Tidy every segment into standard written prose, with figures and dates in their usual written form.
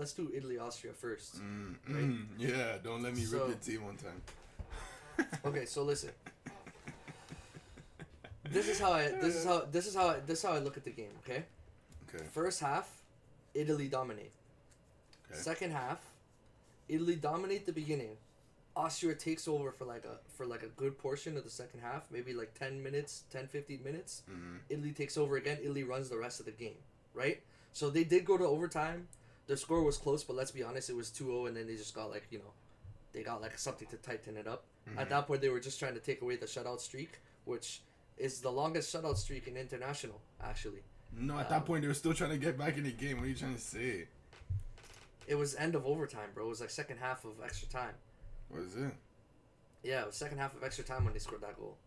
let's do Italy Austria first. Right? Yeah, don't let me rip your team one time. Okay, so listen. This is how I look at the game. Okay. Okay. First half, Italy dominate. Okay. Second half, Italy dominate the beginning. Austria takes over for like a good portion of the second half, maybe like 10 minutes, 10, 15 minutes. Italy takes over again. Italy runs the rest of the game, right? So they did go to overtime. The score was close, but let's be honest, it was 2-0, and then they just got they got like something to tighten it up. At that point, they were just trying to take away the shutout streak, which is the longest shutout streak in international, actually. No, at that point, they were still trying to get back in the game. What are you trying to say? It was end of overtime, bro. It was like second half of extra time. What is it? Yeah, it was second half of extra time when they scored that goal.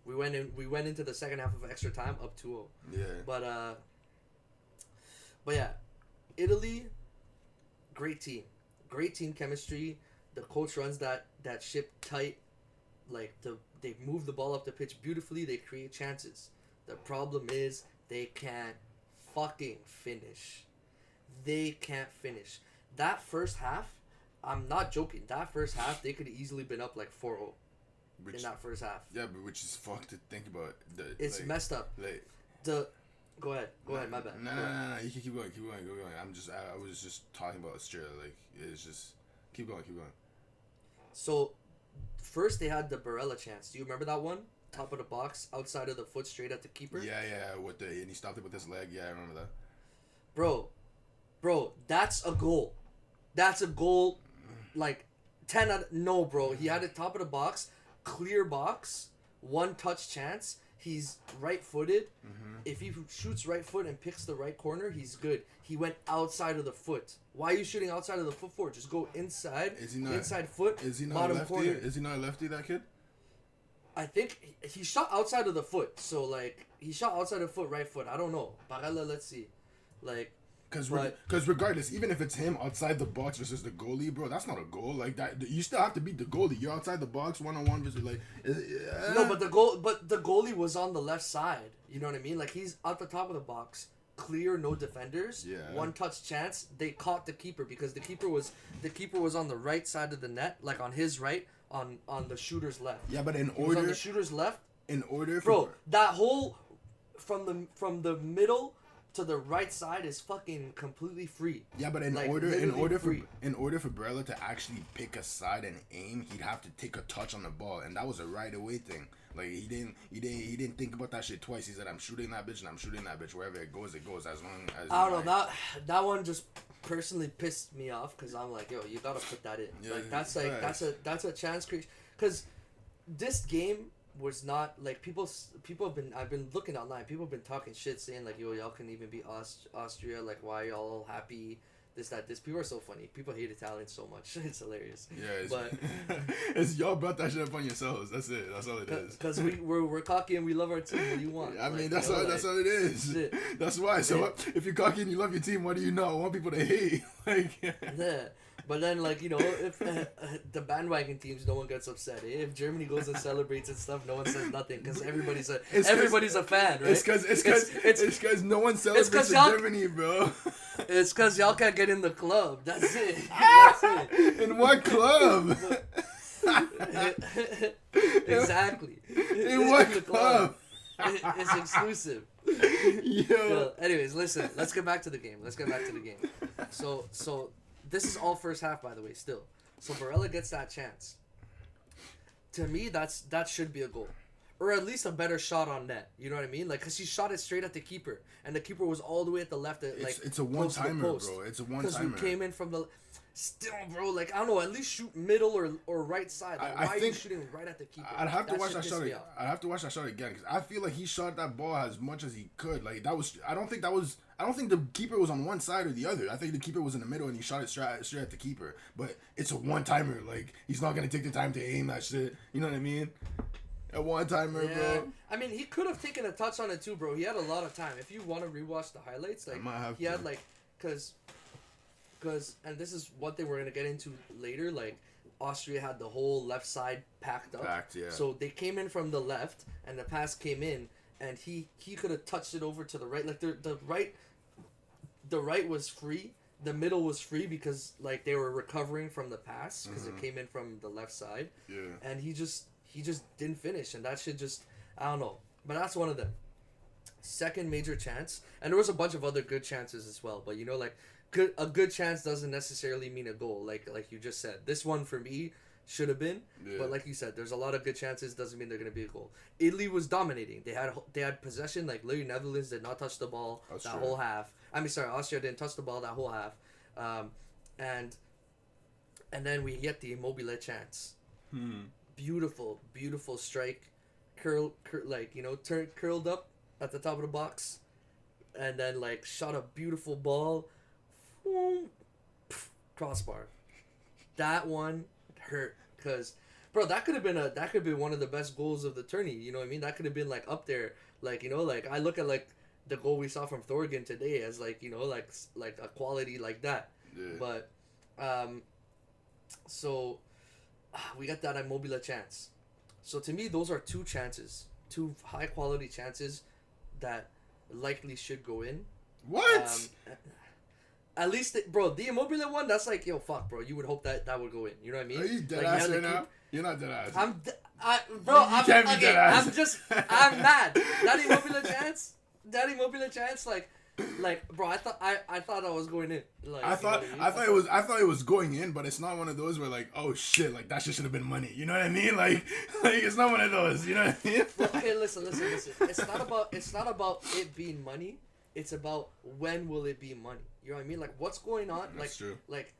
We went into the second half of extra time up 2-0. Yeah. But yeah, Italy, great team chemistry. The coach runs that ship tight. Like they move the ball up the pitch beautifully. They create chances. The problem is they can't fucking finish. They can't finish. That first half, I'm not joking. That first half, they could have easily been up like 4-0 in that first half. Yeah, but which is fucked to think about. It's like, messed up. Like Go ahead, my bad. No. You can keep going. I was just talking about Australia. Like it's just keep going. So, first they had the Barella chance. Do you remember that one? Top of the box, outside of the foot, straight at the keeper. Yeah. And he stopped it with his leg. Yeah, I remember that. Bro, that's a goal. That's a goal. Like 10 out of, no, bro. He had it top of the box, clear box, one touch chance. He's right-footed. If he shoots right foot and picks the right corner, he's good. He went outside of the foot. Why are you shooting outside of the foot for? Just go inside. Is he not, inside foot. Is he not bottom a lefty? corner. Is he not a lefty, that kid? I think he shot outside of the foot. So like he shot outside of the foot, right foot. I don't know. Barella, let's see. Like. Because regardless, even if it's him outside the box versus the goalie, bro, that's not a goal. Like that, you still have to beat the goalie. You're outside the box, 1-on-1 versus like. No, but the goalie was on the left side. You know what I mean? Like he's at the top of the box, clear, no defenders. Yeah. One touch chance. They caught the keeper because the keeper was on the right side of the net, like on his right, on the shooter's left. Yeah, but he was on the shooter's left. In order, bro, that whole from the middle to the right side is fucking completely free. Yeah, but in order for Barella to actually pick a side and aim, he'd have to take a touch on the ball, and that was a right away thing. Like he didn't think about that shit twice. He said, "I'm shooting that bitch, and I'm shooting that bitch. Wherever it goes, as long as." I don't know, that one just personally pissed me off because I'm like, yo, you gotta put that in. Yeah, like that's a chance creation because this game was not like I've been looking online. People have been talking shit, saying like, yo, y'all can even beat Austria. Like, why y'all all happy? This. People are so funny. People hate Italians so much. It's hilarious. Yeah, but it's y'all brought that shit upon yourselves. That's it. That's all it is. Because we're cocky and we love our team. What do you want? I mean, that's all it is. Shit. That's why. So if you're cocky and you love your team, what do you know? I want people to hate. Like yeah. But then, like, you know, if the bandwagon teams, no one gets upset. If Germany goes and celebrates and stuff, no one says nothing because everybody's a fan, right? It's because no one celebrates in Germany, bro. It's because y'all can't get in the club. That's it. That's it. In what club? Exactly. In what club? It's exclusive. Yo. Anyways, listen. Let's get back to the game. So this is all first half, by the way, still. So Barella gets that chance. To me, that should be a goal. Or at least a better shot on net. You know what I mean? Like, because he shot it straight at the keeper. And the keeper was all the way at the left. It's a one-timer, bro. It's a one-timer. Because we came in from the... Still, bro, like, I don't know, at least shoot middle or right side. Like, why are you shooting right at the keeper? I'd have to watch that shot again. I'd have to watch that shot again because I feel like he shot that ball as much as he could. Like, that was... I don't think the keeper was on one side or the other. I think the keeper was in the middle and he shot it straight at the keeper. But it's a one-timer. Like, he's not going to take the time to aim that shit. You know what I mean? A one-timer, yeah. Bro. I mean, he could have taken a touch on it too, bro. He had a lot of time. If you want to rewatch the highlights, like, he had, like... Because, and this is what they were going to get into later, like, Austria had the whole left side packed up. Yeah. So they came in from the left, and the pass came in, and he could have touched it over to the right. Like, the right was free, the middle was free because like they were recovering from the pass because it came in from the left side. Yeah. And he just didn't finish, and that shit just I don't know. But that's one of them. Second major chance, and there was a bunch of other good chances as well. But you know, like a good chance doesn't necessarily mean a goal. Like you just said, this one for me should have been. Yeah. But like you said, there's a lot of good chances. Doesn't mean they're gonna be a goal. Italy was dominating. They had possession. Like literally, Netherlands did not touch the ball that whole half. Austria didn't touch the ball that whole half. And then we get the Immobile chance. Beautiful strike, curled up at the top of the box, and then like shot a beautiful ball, crossbar. That one hurt because, bro, that could have been one of the best goals of the tourney. You know what I mean? That could have been like up there. Like, you know, like I look at like the goal we saw from Thorgan today as like, you know, like a quality like that. Yeah. But so we got that Immobile chance. So to me, those are two high quality chances that likely should go in. What? At least, the Immobile one, that's like, yo, fuck, bro. You would hope that would go in. You know what I mean? Are you dead ass right now? You're not dead ass. I'm mad. That Immobile chance, like, bro, I thought I was going in. Like, I thought it was going in, but it's not one of those where like, oh shit, like that shit should have been money. You know what I mean? Like it's not one of those. You know what I mean? Well, okay, listen. It's not about it being money. It's about when will it be money. You know what I mean? Like what's going on? That's true. Like,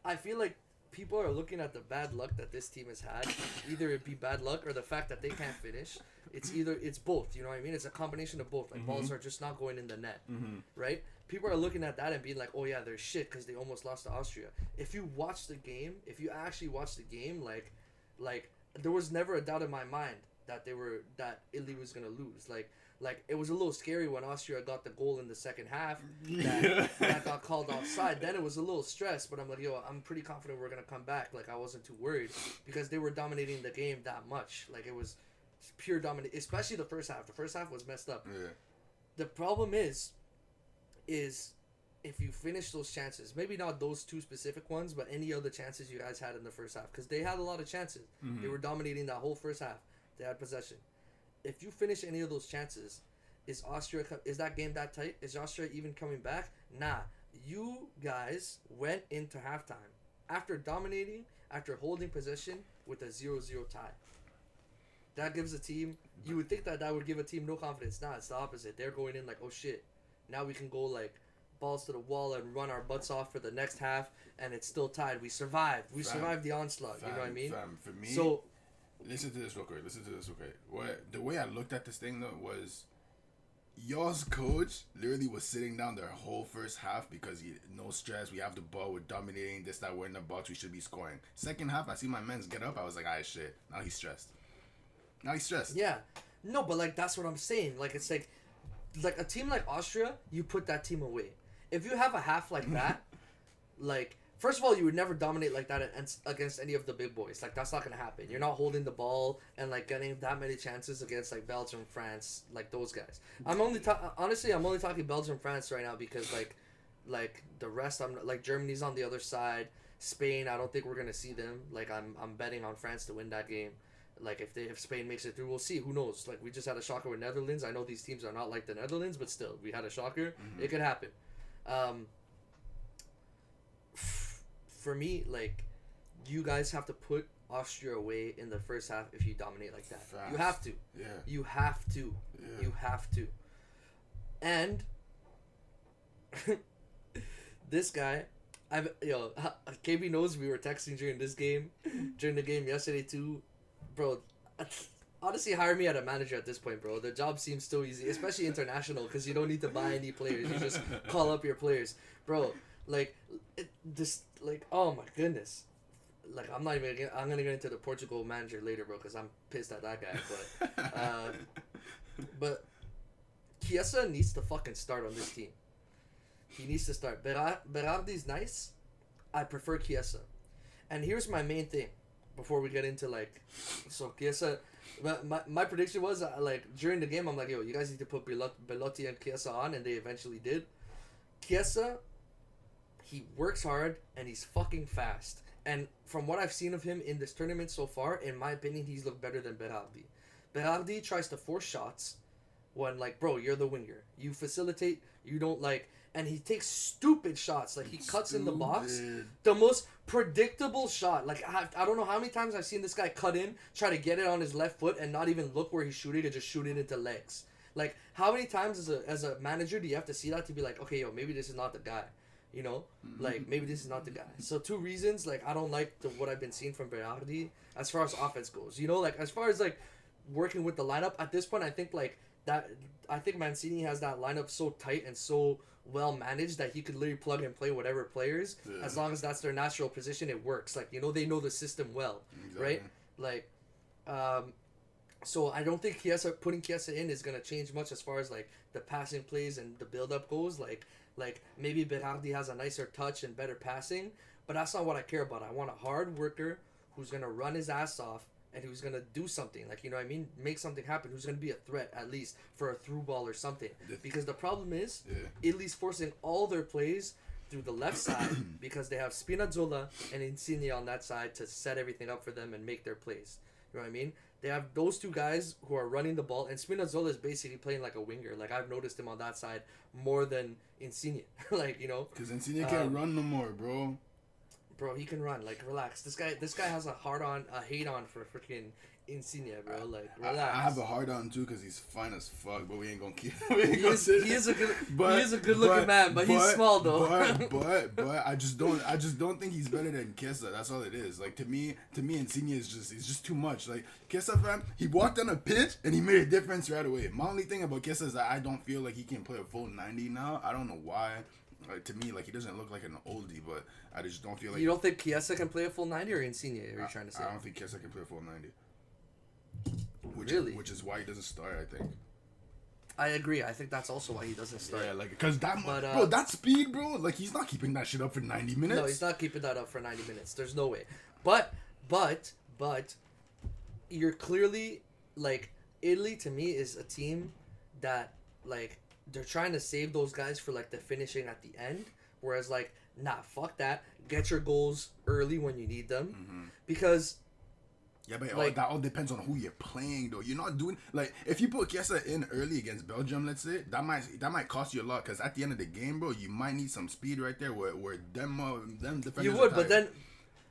I feel like people are looking at the bad luck that this team has had. Either it be bad luck or the fact that they can't finish. It's both. You know what I mean? It's a combination of both. Like balls are just not going in the net, right? People are looking at that and being like, "Oh yeah, they're shit" because they almost lost to Austria. If you actually watch the game, like there was never a doubt in my mind that Italy was gonna lose. Like it was a little scary when Austria got the goal in the second half that got called offside. Then it was a little stressed, but I'm like, yo, I'm pretty confident we're gonna come back. Like I wasn't too worried because they were dominating the game that much. Like it was pure dominate, especially the first half. The first half was messed up. Yeah. The problem is if you finish those chances, maybe not those two specific ones, but any other chances you guys had in the first half, because they had a lot of chances. They were dominating that whole first half. They had possession. If you finish any of those chances, is that game that tight? Is Austria even coming back? Nah. You guys went into halftime after dominating, after holding possession with a 0-0 tie. That gives a team, you would think that would give a team no confidence. Nah, it's the opposite. They're going in like, oh shit, now we can go like balls to the wall and run our butts off for the next half, and it's still tied. We survived. We survived the onslaught. You know what I mean? For me, so listen to this real quick. The way I looked at this thing though was, y'all's coach literally was sitting down their whole first half because no stress. We have the ball. We're dominating. This, that, we're in the box. We should be scoring. Second half, I see my men's get up. I was like, alright, shit. Now he's stressed. Yeah. No, but like that's what I'm saying. Like it's like a team like Austria, you put that team away. If you have a half like that, like first of all, you would never dominate like that against any of the big boys. Like that's not gonna happen. You're not holding the ball and like getting that many chances against like Belgium, France, like those guys. I'm only talking Belgium, France right now because like the rest, I'm like Germany's on the other side. Spain, I don't think we're gonna see them. Like I'm betting on France to win that game. Like if Spain makes it through, we'll see. Who knows? Like we just had a shocker with Netherlands. I know these teams are not like the Netherlands, but still, we had a shocker. It could happen. For me, like you guys have to put Austria away in the first half if you dominate like that. Fast. You have to. Yeah. You have to. Yeah. You have to. And this guy, KB knows we were texting during the game yesterday too. Bro, honestly, hire me as a manager at this point, bro. The job seems so easy, especially international, because you don't need to buy any players. You just call up your players, bro. Oh my goodness. Like I'm gonna get into the Portugal manager later, bro, because I'm pissed at that guy. But Chiesa needs to fucking start on this team. He needs to start. Berardi's nice. I prefer Chiesa, and here's my main thing. Before we get into so Chiesa, my prediction was during the game I'm like, yo, you guys need to put Belotti and Chiesa on, and they eventually did. Chiesa, he works hard and he's fucking fast. And from what I've seen of him in this tournament so far, in my opinion, he's looked better than Berardi. Berardi tries to force shots when, like, bro, you're the winger. You facilitate, you don't, like... And he takes stupid shots. Like, he cuts in the box. The most predictable shot. Like, I don't know how many times I've seen this guy cut in, try to get it on his left foot, and not even look where he's shooting and just shoot it into legs. Like, how many times as a manager do you have to see that to be like, okay, yo, maybe this is not the guy? You know? Like, maybe this is not the guy. So, 2 reasons, like, I don't like what I've been seeing from Berardi as far as offense goes. You know, like, as far as, like, working with the lineup, at this point, I think, like, I think Mancini has that lineup so tight and so well managed that he could literally plug and play whatever players as long as that's their natural position. It works. Like, you know, they know the system well, right? Like, so I don't think putting Chiesa in is gonna change much as far as like the passing plays and the build up goes. Like maybe Berardi has a nicer touch and better passing, but that's not what I care about. I want a hard worker who's gonna run his ass off and who's going to do something, like, you know what I mean? Make something happen, who's going to be a threat, at least, for a through ball or something. Because the problem is, Italy's forcing all their plays through the left side because they have Spinazzola and Insigne on that side to set everything up for them and make their plays. You know what I mean? They have those 2 guys who are running the ball, and Spinazzola is basically playing like a winger. Like, I've noticed him on that side more than Insigne. Like, you know? Because Insigne can't run no more, bro. Bro, he can run. Like, relax. This guy has a hate on for freaking Insigne, bro. Like, relax. I have a hard on too because he's fine as fuck, but we ain't gonna keep. He is a good looking man, but he's small though. But I just don't think he's better than Chiesa. That's all it is. Like, to me, Insigne is just too much. Like, Chiesa, fam, he walked on a pitch and he made a difference right away. My only thing about Chiesa is that I don't feel like he can play a full 90 now. I don't know why. Like, to me, like, he doesn't look like an oldie, but I just don't feel like... You don't think Chiesa can play a full 90 or Insigne, are you trying to say? I don't think Chiesa can play a full 90. Really? Which is why he doesn't start, I think. I agree. I think that's also why he doesn't start. Yeah, like, because bro, that speed, bro, like, he's not keeping that shit up for 90 minutes. No, he's not keeping that up for 90 minutes. There's no way. But, you're clearly, like, Italy, to me, is a team that, like... They're trying to save those guys for, like, the finishing at the end. Whereas, like, nah, fuck that. Get your goals early when you need them. Mm-hmm. Because... Yeah, but like, that all depends on who you're playing, though. You're not doing... Like, if you put Chiesa in early against Belgium, let's say, that might cost you a lot. Because at the end of the game, bro, you might need some speed right there where them defenders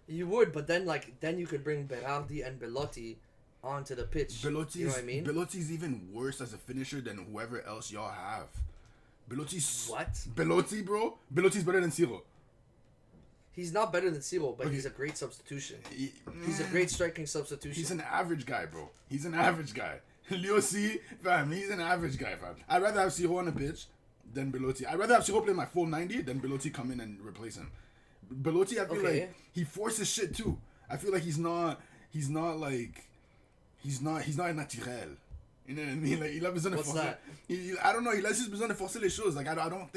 You would, but then, like, then you could bring Berardi and Belotti onto the pitch. You know what I mean? Belotti's even worse as a finisher than whoever else y'all have. Belotti's... What? Belotti, bro? Belotti's better than Ciro. He's not better than Ciro, but he's a great substitution. He's a great striking substitution. He's an average guy, bro. He's an average guy. Liosi, fam, he's an average guy, fam. I'd rather have Ciro on the pitch than Belotti. I'd rather have Ciro play my full 90 than Belotti come in and replace him. Belotti, I feel like he forces shit too. I feel like he's not a naturel. You know what I mean? Like, il a besoin de forcer. I don't know. Il a juste besoin de forcer les choses. Like, I don't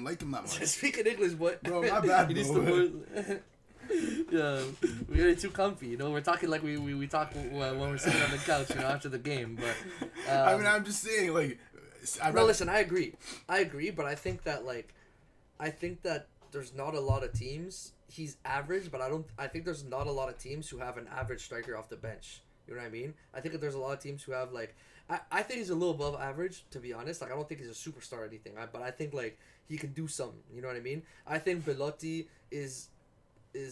like him that much. Speaking English, boy. Bro, my bad, bro. Yeah, we're getting too comfy. You know, we're talking like we talk when we're sitting on the couch, you know, after the game. But I mean, I'm just saying, like. No, listen. I agree, but I think that there's not a lot of teams. He's average, but I think there's not a lot of teams who have an average striker off the bench. You know what I mean? I think that there's a lot of teams who have, like... I think he's a little above average, to be honest. Like, I don't think he's a superstar or anything. But I think, like, he can do something. You know what I mean? I think Belotti is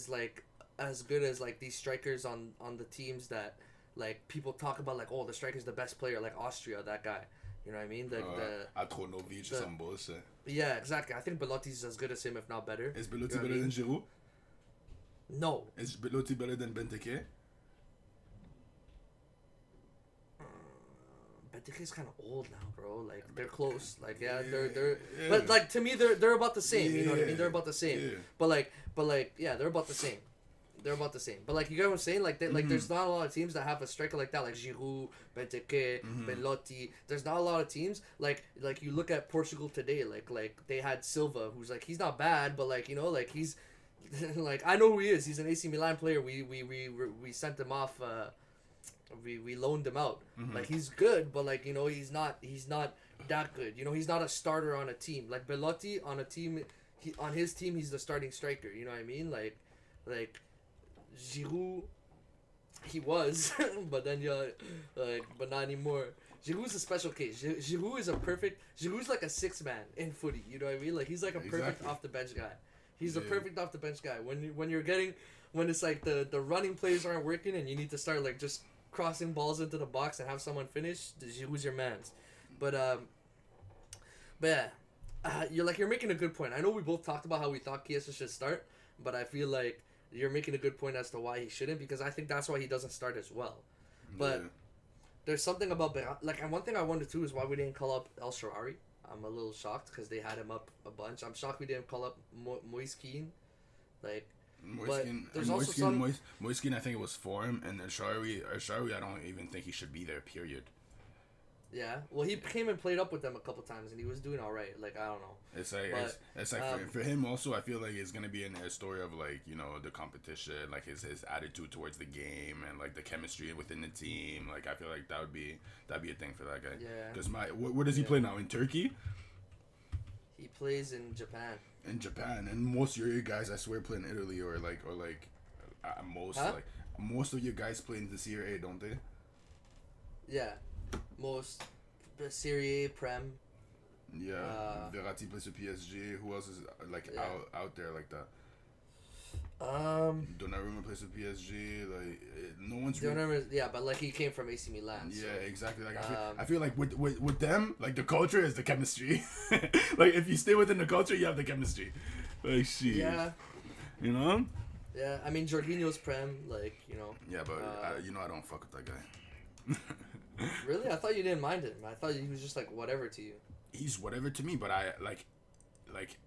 like, as good as, like, these strikers on the teams that, like, people talk about, like, oh, the striker's the best player, like Austria, that guy. You know what I mean? Atronovic or some bullshit. Yeah, exactly. I think Belotti's as good as him, if not better. Is Belotti better than Giroud? No. Is Belotti better than Benteke? Benteke's kind of old now, bro. Like, they're close. Like, they're but, like, to me, they're about the same. You know what I mean? They're about the same. Yeah. But yeah, they're about the same. They're about the same. But, like, you get what I'm saying? Like, like, there's not a lot of teams that have a striker like that, like Giroud, Benteke, Belotti. There's not a lot of teams. Like you look at Portugal today. Like they had Silva, who's like, he's not bad, but, like, you know, like, he's like, I know who he is. He's an AC Milan player. We sent him off. We loaned him out. Like, he's good, but, like, you know, he's not that good. You know, he's not a starter on a team. Like, Belotti on a team, on his team he's the starting striker. You know what I mean? Like Giroud, he was, but then but not anymore. Giroud's a special case. Giroud's like a 6-man in footy. You know what I mean? Like he's like a perfect off the bench guy. He's a perfect off the bench guy. When it's like the running plays aren't working and you need to start like just crossing balls into the box and have someone finish, Giroud's your man's. But yeah, you're making a good point. I know we both talked about how we thought Chiesa should start, but I feel like you're making a good point as to why he shouldn't, because I think that's why he doesn't start as well. But there's something about like, and one thing I wonder too is why we didn't call up El Shaarawy. I'm a little shocked because they had him up a bunch. I'm shocked we didn't call up Moise Kean. Like, Moise Kean, I think it was for him, and then Shaarawy, I don't even think he should be there. Period. Yeah, well, he came and played up with them a couple times, and he was doing all right. Like, I don't know. It's like for him also, I feel like it's gonna be a story of like, you know, the competition, like his attitude towards the game, and like the chemistry within the team. Like I feel like that'd be a thing for that guy. Yeah. Because where does he play now? In Turkey? He plays in Japan. In Japan, and most of your guys, I swear, play in Italy or most of your guys play in the Serie A, don't they? Yeah. Most Serie A, Prem. Yeah, Verratti plays for PSG. Who else is out there like that? Donnarumma plays for PSG. Like no one's. Donnarumma, yeah, but like he came from AC Milan. Yeah, so. Exactly. Like I feel like with them, like the culture is the chemistry. Like if you stay within the culture, you have the chemistry. Like shit. Yeah. You know. Yeah, I mean Jorginho's Prem, like you know. Yeah, but I don't fuck with that guy. Really? I thought you didn't mind him. I thought he was just like whatever to you. He's whatever to me, but I like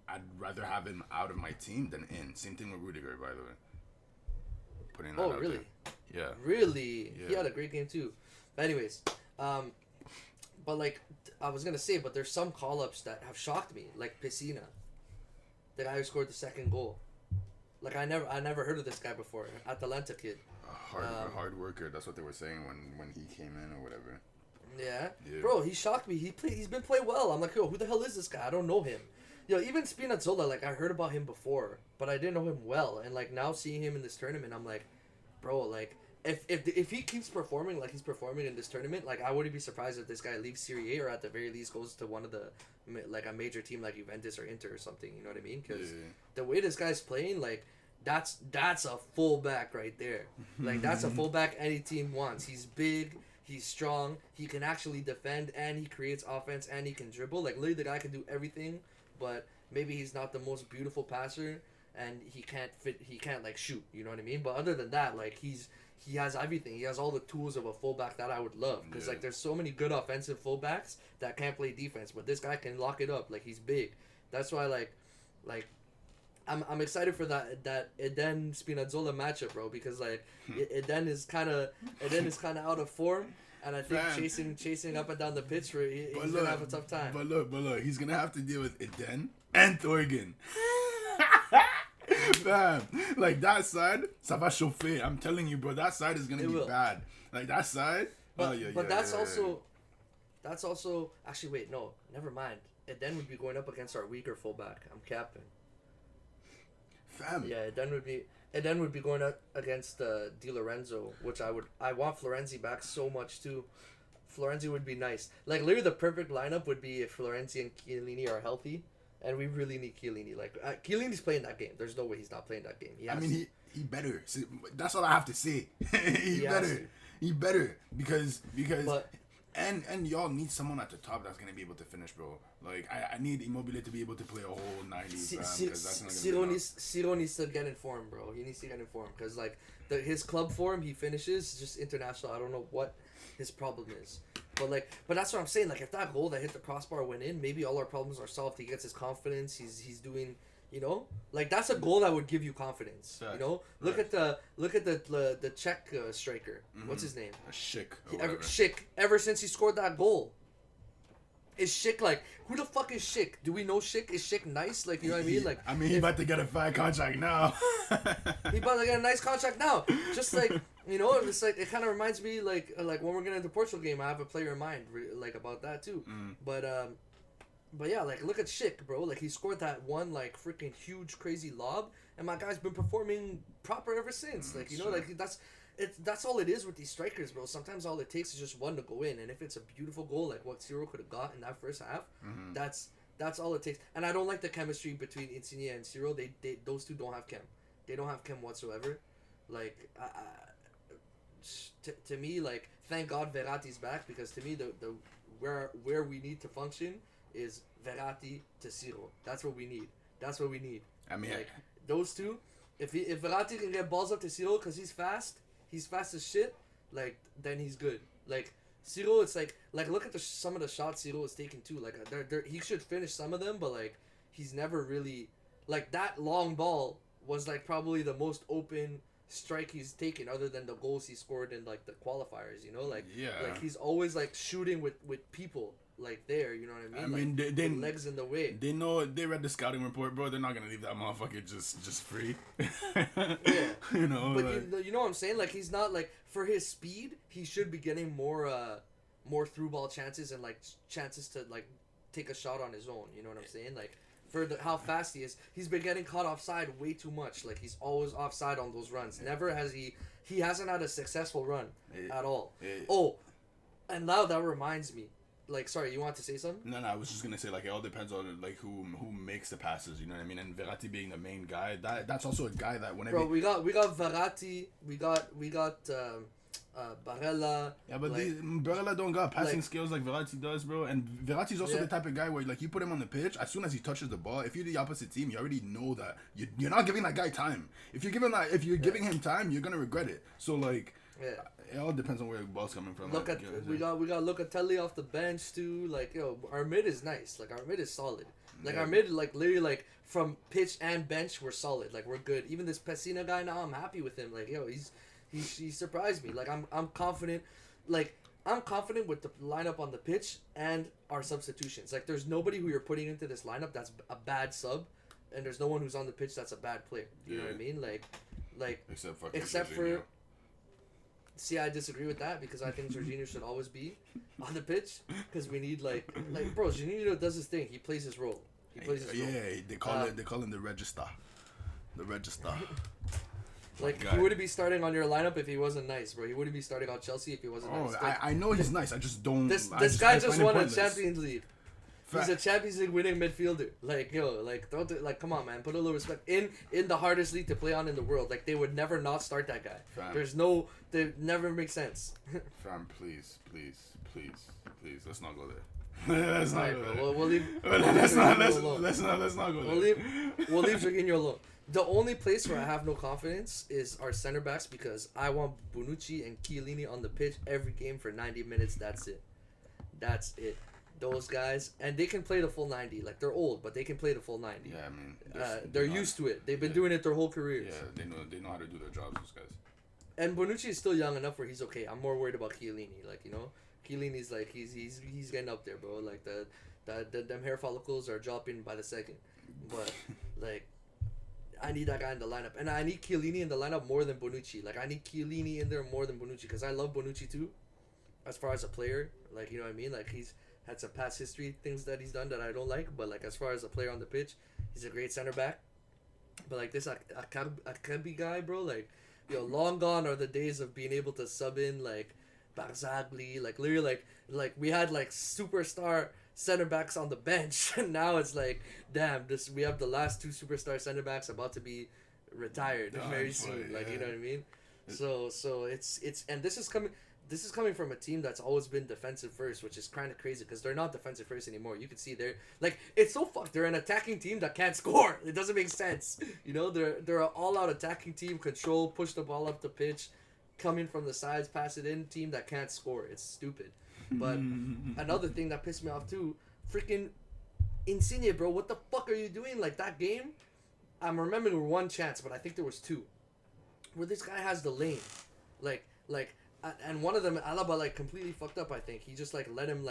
I'd rather have him out of my team than in. Same thing with Rudiger, by the way. Putting that out really? There. Yeah. Really? Yeah. He had a great game too. But anyways, but like I was gonna say, but there's some call-ups that have shocked me, like Piscina, the guy who scored the second goal. Like I never heard of this guy before. Atalanta kid. Hard worker. That's what they were saying when he came in or whatever. Yeah. Bro, he shocked me. He's been playing well. I'm like, yo, who the hell is this guy? I don't know him. Yo, even Spinazzola, like I heard about him before, but I didn't know him well. And like now seeing him in this tournament, I'm like, bro, like if he keeps performing like he's performing in this tournament, like I wouldn't be surprised if this guy leaves Serie A or at the very least goes to one of the like a major team like Juventus or Inter or something. You know what I mean? Because the way this guy's playing, like. That's a fullback right there. Like that's a fullback any team wants. He's big, he's strong, he can actually defend, and he creates offense, and he can dribble. Like literally, the guy can do everything, but maybe he's not the most beautiful passer, and he can't like shoot. You know what I mean? But other than that, like he has everything. He has all the tools of a fullback that I would love. Because like there's so many good offensive fullbacks that can't play defense, but this guy can lock it up. Like he's big. That's why like. I'm excited for that Eden Spinazzola matchup, bro, because like Eden is kind of out of form, and I think chasing up and down the pitch he's gonna have a tough time. But look, he's gonna have to deal with Eden and Thorgan. Fam, like that side, ça va chauffer. I'm telling you, bro, that side is gonna be bad. Like that side. But that's also actually wait, no, never mind. Eden would be going up against our weaker fullback. I'm capping. Fam. Yeah, Eden would be going up against Di Lorenzo, which I want Florenzi back so much too. Florenzi would be nice. Like literally the perfect lineup would be if Florenzi and Chiellini are healthy, and we really need Chiellini. Like Chiellini's playing that game. There's no way he's not playing that game. He better. See, that's all I have to say. He better because. And y'all need someone at the top that's gonna be able to finish, bro. Like I need Immobile to be able to play a whole 90. Ciro needs to get in form, bro. He needs to get in form because like his club form, he finishes just international. I don't know what his problem is, but that's what I'm saying. Like if that goal that hit the crossbar went in, maybe all our problems are solved. He gets his confidence. He's doing. You know, like that's a goal that would give you confidence. Facts. You know, look at the Czech striker. Mm-hmm. What's his name? Schick. Schick. Ever since he scored that goal, is Schick like who the fuck is Schick? Do we know Schick? Is Schick nice? Like you know what I mean? Like he's about to get a fat contract now. He about to get a nice contract now. Just like you know, it's like it kind of reminds me like when we're getting into the Portugal game, I have a player in mind like about that too. But But yeah, like look at Schick, bro. Like he scored that one like freaking huge crazy lob, and my guy's been performing proper ever since. Like you know, like that's all it is with these strikers, bro. Sometimes all it takes is just one to go in, and if it's a beautiful goal like what Ciro could have got in that first half, that's all it takes. And I don't like the chemistry between Insigne and Ciro. They those two don't have chem. They don't have chem whatsoever. Like to me, like thank God Verratti's back, because to me the where we need to function is Verratti to Ciro. That's what we need. That's what we need. I mean, like those two. If Verratti can get balls up to Ciro because he's fast as shit. Like then he's good. Like Ciro, it's like look at some of the shots Ciro is taking too. Like he should finish some of them, but like he's never really like that long ball was like probably the most open strike he's taken other than the goals he scored in like the qualifiers. You know, like like he's always like shooting with people. Like there, you know what I mean? I mean, like, they legs in the way. They know, they read the scouting report, bro. They're not gonna leave that motherfucker just free. Yeah, you know. But like, you know what I'm saying? Like he's not like for his speed, he should be getting more through ball chances and like chances to like take a shot on his own. You know what I'm saying? Like for how fast he is, he's been getting caught offside way too much. Like he's always offside on those runs. Never has he hasn't had a successful run at all. Oh, and now that reminds me. Like, sorry, you want to say something? No, I was just gonna say like it all depends on like who makes the passes. You know what I mean? And Verratti being the main guy, that's also a guy that whenever. Bro, we got Verratti, we got Barella. Yeah, but like, Barella don't got passing skills like Verratti does, bro. And Verratti's also the type of guy where like you put him on the pitch, as soon as he touches the ball, if you're the opposite team, you already know that you're not giving that guy time. If you're giving him time, you're gonna regret it. So like. Yeah. It all depends on where the ball's coming from. Look at we got Locatelli off the bench too. Like yo, our mid is nice. Like our mid is solid. Like our mid, like literally, like from pitch and bench, we're solid. Like we're good. Even this Pessina guy now, I'm happy with him. Like yo, he surprised me. Like I'm confident. Like I'm confident with the lineup on the pitch and our substitutions. Like there's nobody who you're putting into this lineup that's a bad sub, and there's no one who's on the pitch that's a bad player. You know what I mean? Like except for. See, I disagree with that because I think Jorginho should always be on the pitch because we need like bro, Jorginho does his thing. He plays his role. He plays his role. Yeah, they call him the register. The register. Like he wouldn't be starting on your lineup if he wasn't nice, bro. He wouldn't be starting on Chelsea if he wasn't nice. Like, I know he's nice. I just don't. This guy just won a Champions League. He's a Champions League winning midfielder. like come on, man, put a little respect in the hardest league to play on in the world. Like they would never not start that guy. Fam. They never make sense. Fam, please, let's not go there. Let's not go there. We'll leave. Let's not go there. We'll leave Jorginho alone. The only place where I have no confidence is our center backs because I want Bonucci and Chiellini on the pitch every game for 90 minutes. That's it. Those guys, and they can play the full 90. Like they're old, but they can play the full 90. Yeah, I mean, they're used to it. They've been doing it their whole careers. Yeah, they know how to do their jobs. Those guys. And Bonucci is still young enough where he's okay. I'm more worried about Chiellini. Like you know, Chiellini's like he's getting up there, bro. Like them hair follicles are dropping by the second. But like, I need that guy in the lineup, and I need Chiellini in the lineup more than Bonucci. Like I need Chiellini in there more than Bonucci because I love Bonucci too, as far as a player. Like you know what I mean. Like he's had some past history things that he's done that I don't like, but like as far as a player on the pitch, he's a great center back. But like this Akanji guy, bro, like yo, long gone are the days of being able to sub in like Barzagli, like literally like we had like superstar center backs on the bench, and now it's like damn, we have the last two superstar center backs about to be retired very soon. Like you know what I mean? So it's and this is coming from a team that's always been defensive first, which is kind of crazy because they're not defensive first anymore. You can see they're like it's so fucked. They're an attacking team that can't score. It doesn't make sense. You know, they're an all-out attacking team, control, push the ball up the pitch, coming from the sides, pass it in. Team that can't score. It's stupid. But another thing that pissed me off too, freaking Insigne, bro. What the fuck are you doing? Like that game, I'm remembering one chance, but I think there was two, where this guy has the lane, like. And one of them, Alaba, like, completely fucked up, I think. He just, let him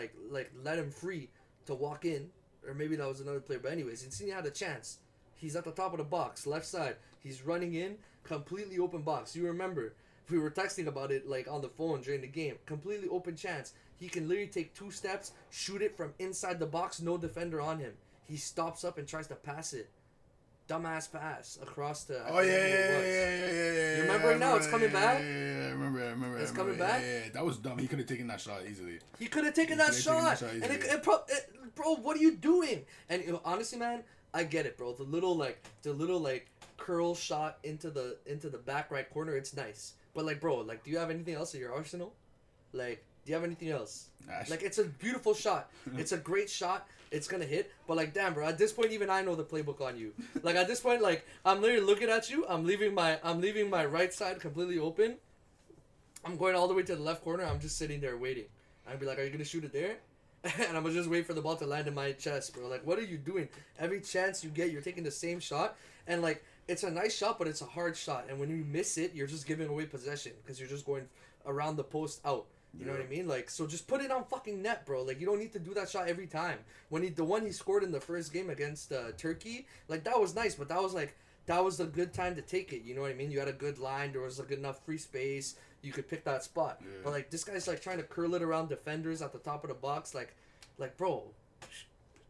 free to walk in. Or maybe that was another player. But anyways, Insigne had a chance. He's at the top of the box, left side. He's running in, completely open box. You remember, We were texting about it like on the phone during the game. Completely open chance. He can literally take 2 steps, shoot it from inside the box, no defender on him. He stops up and tries to pass it. Dumbass pass across the. Oh yeah. You remember it now? It's coming back. Yeah, I remember. It's coming back. Yeah, that was dumb. He could have taken that shot easily. He could have taken that shot. And bro, what are you doing? And honestly, man, I get it, bro. The little curl shot into the back right corner, it's nice. But like, bro, like, do you have anything else in your arsenal? Like, do you have anything else? Like, it's a beautiful shot. It's a great shot. It's gonna hit. But like, damn, bro. At this point, even I know the playbook on you. Like, at this point, like, I'm literally looking at you. I'm leaving my right side completely open. I'm going all the way to the left corner. I'm just sitting there waiting. I'd be like, are you gonna shoot it there? And I'm gonna just wait for the ball to land in my chest, bro. Like, what are you doing? Every chance you get, you're taking the same shot. And like, it's a nice shot, but it's a hard shot. And when you miss it, you're just giving away possession because you're just going around the post out. You know what I mean? Like, so just put it on fucking net, bro. Like, you don't need to do that shot every time. The one he scored in the first game against Turkey, like, that was nice, but that was a good time to take it. You know what I mean? You had a good line. There was a good enough free space. You could pick that spot. Yeah. But like, this guy's like trying to curl it around defenders at the top of the box. Like, bro,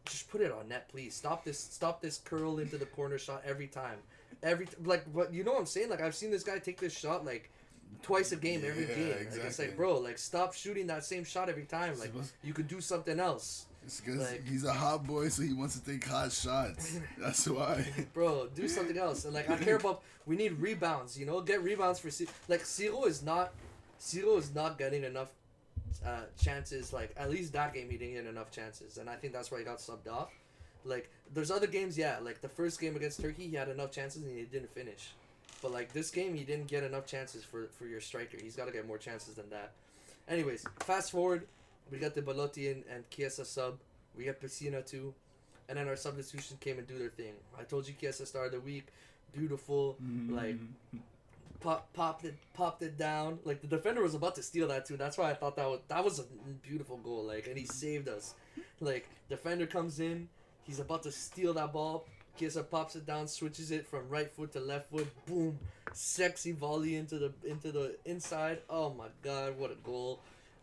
just put it on net, please. Stop this curl into the corner shot every time. But you know what I'm saying? Like, I've seen this guy take this shot like twice a game, every game. Exactly. Like, it's like, bro, like, stop shooting that same shot every time. Like, you could do something else. It's because he's a hot boy, so he wants to take hot shots. That's why. Bro, do something else. And like, I care about. We need rebounds. You know, get rebounds for like Ciro is not getting enough chances. Like, at least that game he didn't get enough chances, and I think that's why he got subbed off. Like, there's other games, yeah. Like the first game against Turkey, he had enough chances and he didn't finish. But like this game, he didn't get enough chances for your striker. He's got to get more chances than that. Anyways, fast forward. We got the Belotti and Chiesa sub. We got Pessina too. And then our substitutions came and do their thing. I told you Chiesa started the week. Beautiful. Like, popped it down. Like, the defender was about to steal that too. That's why I thought that was a beautiful goal. Like, and he saved us. Like, defender comes in. He's about to steal that ball. Chiesa pops it down, switches it from right foot to left foot. Boom. Sexy volley into the inside. Oh my God, what a goal.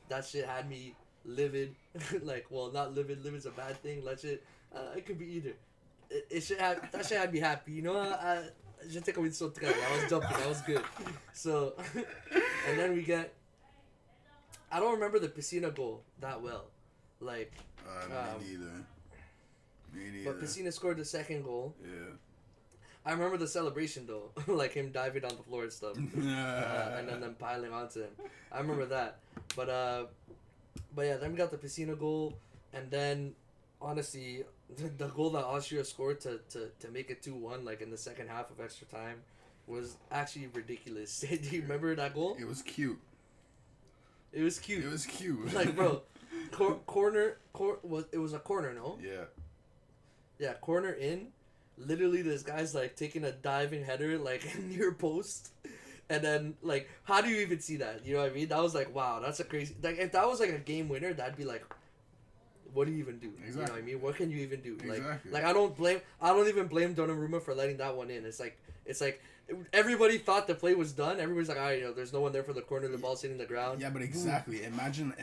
That shit had me livid. Like, well, not livid. Livid's a bad thing. It could be either. That shit had me happy. You know, I was jumping. That was good. So, and then we get. I don't remember the Pessina goal that well. Like. Me neither. But Pessina scored the second goal. Yeah. I remember the celebration though, like him diving on the floor and stuff, and then them piling onto him. I remember that. But yeah, then we got the Pessina goal, and then honestly, the goal that Austria scored to make it 2-1, like in the second half of extra time, was actually ridiculous. Do you remember that goal? It was cute. It was cute. Like, bro, it was a corner, no? Yeah. Yeah, corner in. Literally, this guy's like taking a diving header like near post, and then like, how do you even see that? You know what I mean? That was like, wow, that's a crazy. Like, if that was like a game winner, that'd be like, what do you even do? Exactly. You know what I mean? What can you even do? Exactly. Like I don't even blame Donnarumma for letting that one in. It's like everybody thought the play was done. Everybody's like, all right, there's no one there for the corner. The ball's hitting the ground. Yeah, but exactly. Imagine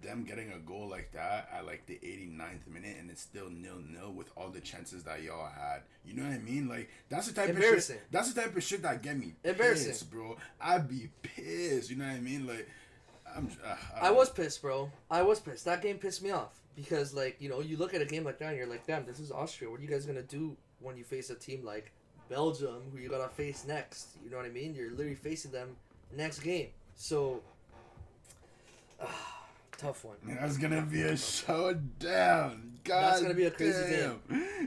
them getting a goal like that at like the 89th minute, and it's still 0-0 with all the chances that y'all had. You know what I mean? Like, that's the type of shit. That's the type of shit that get me pissed, bro. I'd be pissed. You know what I mean? Like, I was pissed, bro. I was pissed. That game pissed me off because, like, you look at a game like that and you're like, damn, this is Austria. What are you guys gonna do when you face a team like Belgium, who you gotta face next? You know what I mean? You're literally facing them next game. So, tough one. That's gonna be a showdown. God, that's gonna be a crazy game.